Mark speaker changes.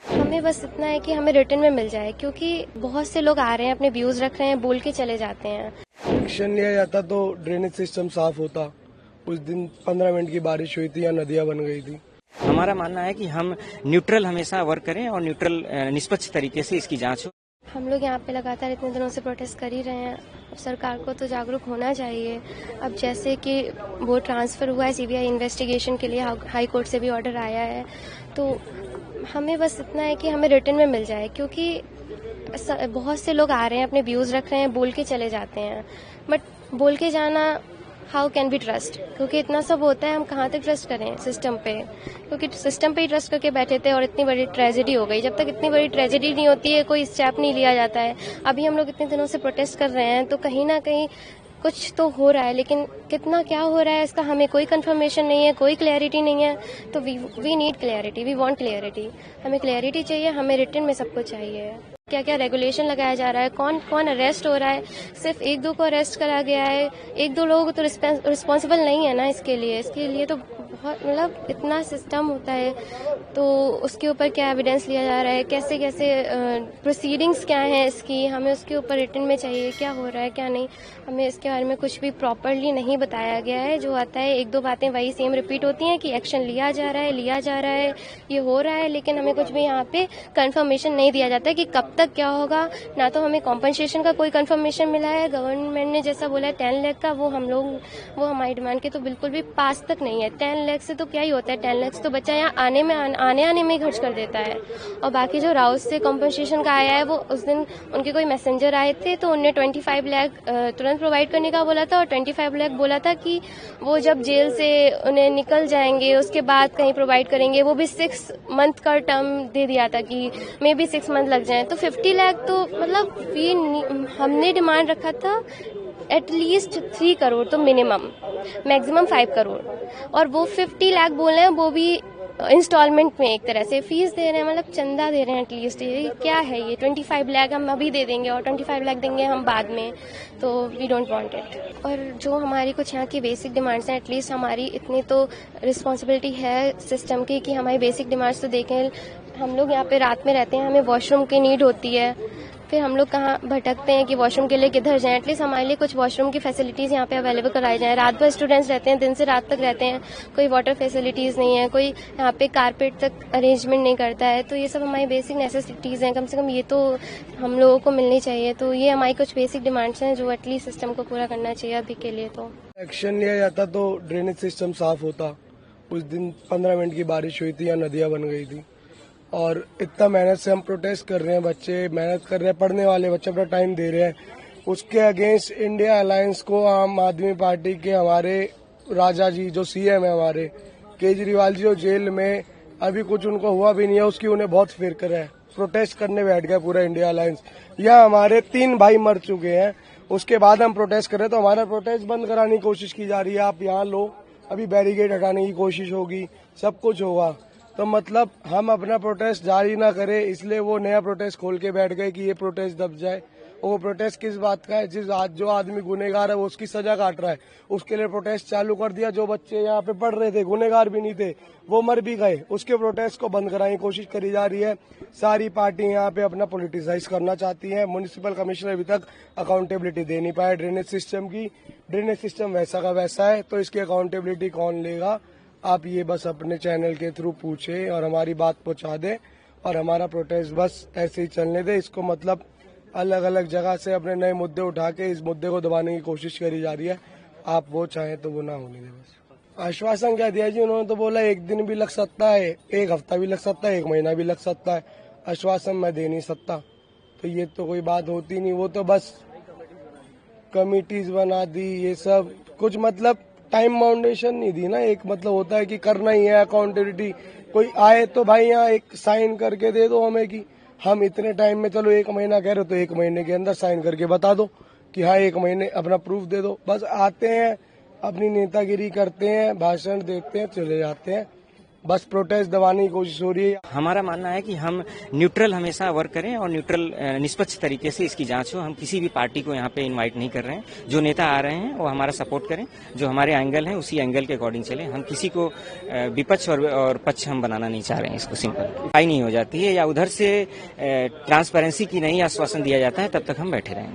Speaker 1: हमें बस इतना है कि हमें रिटर्न में मिल जाए, क्योंकि बहुत से लोग आ रहे हैं, अपने व्यूज रख रहे हैं, बोल के चले जाते हैं।
Speaker 2: एक्शन लिया जाता तो ड्रेनेज सिस्टम साफ होता। उस दिन 15 मिनट की बारिश हुई थी या नदियां बन गई थी।
Speaker 3: हमारा मानना है कि हम न्यूट्रल हमेशा वर्क करें और न्यूट्रल निष्पक्ष तरीके से इसकी जांच हो।
Speaker 1: हम लोग यहाँ पे लगातार इतने दिनों से प्रोटेस्ट कर ही रहे हैं। अब सरकार को तो जागरूक होना चाहिए। अब जैसे कि वो ट्रांसफ़र हुआ है सीबीआई इन्वेस्टिगेशन के लिए, हाई कोर्ट से भी ऑर्डर आया है, तो हमें बस इतना है कि हमें रिटर्न में मिल जाए, क्योंकि बहुत से लोग आ रहे हैं, अपने व्यूज़ रख रहे हैं, बोल के चले जाते हैं। बट बोल के जाना, हाउ कैन बी ट्रस्ट? क्योंकि इतना सब होता है, हम कहाँ तक ट्रस्ट करें सिस्टम पे? क्योंकि सिस्टम पे ही ट्रस्ट करके बैठे थे और इतनी बड़ी ट्रेजेडी हो गई। जब तक इतनी बड़ी ट्रेजेडी नहीं होती है, कोई स्टेप नहीं लिया जाता है। अभी हम लोग इतने दिनों से प्रोटेस्ट कर रहे हैं, तो कहीं ना कहीं कुछ तो हो रहा है, लेकिन कितना क्या हो रहा है इसका हमें कोई कंफर्मेशन नहीं है, कोई क्लैरिटी नहीं है। तो we need clarity, we want clarity. हमें क्लैरिटी चाहिए, हमें रिटर्न में सब कुछ चाहिए। क्या क्या रेगुलेशन लगाया जा रहा है, कौन कौन अरेस्ट हो रहा है? सिर्फ एक दो को अरेस्ट करा गया है, एक दो लोग तो रिस्पॉन्सिबल नहीं है ना इसके लिए तो बहुत मतलब इतना सिस्टम होता है, तो उसके ऊपर क्या एविडेंस लिया जा रहा है, कैसे कैसे प्रोसीडिंग्स क्या हैं इसकी, हमें उसके ऊपर रिटर्न में चाहिए क्या हो रहा है क्या नहीं। हमें इसके बारे में कुछ भी प्रॉपरली नहीं बताया गया है। जो आता है एक दो बातें वही सेम रिपीट होती हैं कि एक्शन लिया जा रहा है, ये हो रहा है, लेकिन हमें कुछ भी यहाँ पे कंफर्मेशन नहीं दिया जाता है कि कब तक क्या होगा। ना तो हमें कॉम्पनसेशन का कोई कंफर्मेशन मिला है। गवर्नमेंट ने जैसा बोला है 10 लाख का, वो हमारी डिमांड के तो बिल्कुल भी पास तक नहीं है। 10 लाख से तो क्या ही होता है, 10 लाख तो बच्चा यहाँ आने में ही खर्च कर देता है। और बाकी जो राउत से कॉम्पनसेशन का आया है, वो उस दिन उनके कोई मैसेंजर आए थे, तो उन्हें 25 लाख तुरंत प्रोवाइड करने का बोला था, और 25 लाख बोला था कि वो जब जेल से उन्हें निकल जाएंगे उसके बाद कहीं प्रोवाइड करेंगे। वो भी 6 मंथ का टर्म दे दिया था कि मे बी 6 मंथ लग जाए। तो 50 लाख तो मतलब हमने डिमांड रखा था एटलीस्ट 3 करोड़, तो मिनिमम मैक्सिमम 5 करोड़, और वो 50 लाख बोल रहे हैं, वो भी इंस्टॉलमेंट में एक तरह से फीस दे रहे हैं, मतलब चंदा दे रहे हैं एटलीस्ट। ये क्या है? ये 25 लाख हम अभी दे देंगे और 25 लाख देंगे हम बाद में, तो वी डोंट वांट इट। और जो हमारी कुछ यहाँ की बेसिक डिमांड्स हैं, एटलीस्ट हमारी इतनी तो रिस्पॉन्सिबिलिटी है सिस्टम की कि हमारी बेसिक डिमांड्स तो देखें। हम लोग यहाँ पे रात में रहते हैं, हमें वॉशरूम की नीड होती है, फिर हम लोग कहाँ भटकते हैं कि वॉशरूम के लिए किधर जाएं। एटलीस्ट हमारे लिए कुछ वॉशरूम की फैसिलिटीज़ यहाँ पे अवेलेबल कराई जाएं। रात भर स्टूडेंट्स रहते हैं, दिन से रात तक रहते हैं, कोई वाटर फैसिलिटीज़ नहीं है, कोई यहाँ पे कारपेट तक अरेंजमेंट नहीं करता है। तो ये सब हमारी बेसिक नेसेसिटीज़ हैं, कम से कम ये तो हम लोगों को मिलनी चाहिए। तो ये हमारी कुछ बेसिक डिमांड्स हैं जो एटलीस्ट सिस्टम को पूरा करना चाहिए अभी के लिए। तो
Speaker 2: एक्शन लिया जाता तो ड्रेनेज सिस्टम साफ होता। उस दिन 15 मिनट की बारिश हुई थी या नदियां बन गई थी। और इतना मेहनत से हम प्रोटेस्ट कर रहे हैं, बच्चे मेहनत कर रहे हैं, पढ़ने वाले बच्चे अपना टाइम दे रहे हैं। उसके अगेंस्ट इंडिया अलायंस को आम आदमी पार्टी के हमारे राजा जी जो सीएम है हमारे केजरीवाल जी, जो जेल में अभी कुछ उनको हुआ भी नहीं है, उसकी उन्हें बहुत फिक्र है। प्रोटेस्ट करने बैठ गया पूरा इंडिया अलायंस। यहाँ हमारे 3 भाई मर चुके हैं, उसके बाद हम प्रोटेस्ट कर रहे हैं, तो हमारा प्रोटेस्ट बंद कराने की कोशिश की जा रही है। आप यहाँ लो, अभी बैरिकेड हटाने की कोशिश होगी, सब कुछ होगा। तो मतलब हम अपना प्रोटेस्ट जारी ना करें, इसलिए वो नया प्रोटेस्ट खोल के बैठ गए कि ये प्रोटेस्ट दब जाए। और वो प्रोटेस्ट किस बात का है? जो आदमी गुनेगार है वो उसकी सजा काट रहा है, उसके लिए प्रोटेस्ट चालू कर दिया। जो बच्चे यहाँ पे पढ़ रहे थे, गुनेगार भी नहीं थे, वो मर भी गए, उसके प्रोटेस्ट को बंद कराने की कोशिश करी जा रही है। सारी पार्टी यहाँ पे अपना पॉलिटिसाइज करना चाहती है। म्युनिसिपल कमिश्नर अभी तक अकाउंटेबिलिटी दे नहीं पाया ड्रेनेज सिस्टम की। ड्रेनेज सिस्टम वैसा का वैसा है, तो इसकी अकाउंटेबिलिटी कौन लेगा? आप ये बस अपने चैनल के थ्रू पूछे और हमारी बात पहुंचा दे, और हमारा प्रोटेस्ट बस ऐसे ही चलने दे। इसको मतलब अलग अलग जगह से अपने नए मुद्दे उठा के इस मुद्दे को दबाने की कोशिश करी जा रही है। आप वो चाहें तो वो ना होने दे। बस आश्वासन क्या दिया जी उन्होंने? तो बोला 1 दिन भी लग सकता है, 1 हफ्ता भी लग सकता है, 1 महीना भी लग सकता है। आश्वासन मैं दे नहीं सकता, तो ये तो कोई बात होती नहीं। वो तो बस कमिटीज बना दी, ये सब कुछ मतलब टाइम बाउंडेशन नहीं दी ना। एक मतलब होता है कि करना ही है अकाउंटेबिलिटी। कोई आए तो भाई यहाँ एक साइन करके दे दो हमें कि हम इतने टाइम में, चलो 1 महीना कह रहे हो तो 1 महीने के अंदर साइन करके बता दो कि हाँ 1 महीने, अपना प्रूफ दे दो। बस आते हैं, अपनी नेतागिरी करते हैं, भाषण देते हैं, चले जाते हैं। बस प्रोटेस्ट दबाने की कोशिश हो रही है।
Speaker 3: हमारा मानना है कि हम न्यूट्रल हमेशा वर्क करें और न्यूट्रल निष्पक्ष तरीके से इसकी जांच हो। हम किसी भी पार्टी को यहाँ पे इनवाइट नहीं कर रहे हैं। जो नेता आ रहे हैं वो हमारा सपोर्ट करें, जो हमारे एंगल है उसी एंगल के अकॉर्डिंग चले। हम किसी को विपक्ष और पक्ष हम बनाना नहीं चाह रहे हैं। इसको सिंपल नहीं हो जाती है या उधर से ट्रांसपेरेंसी की नहीं आश्वासन दिया जाता है तब तक हम बैठे रहेंगे।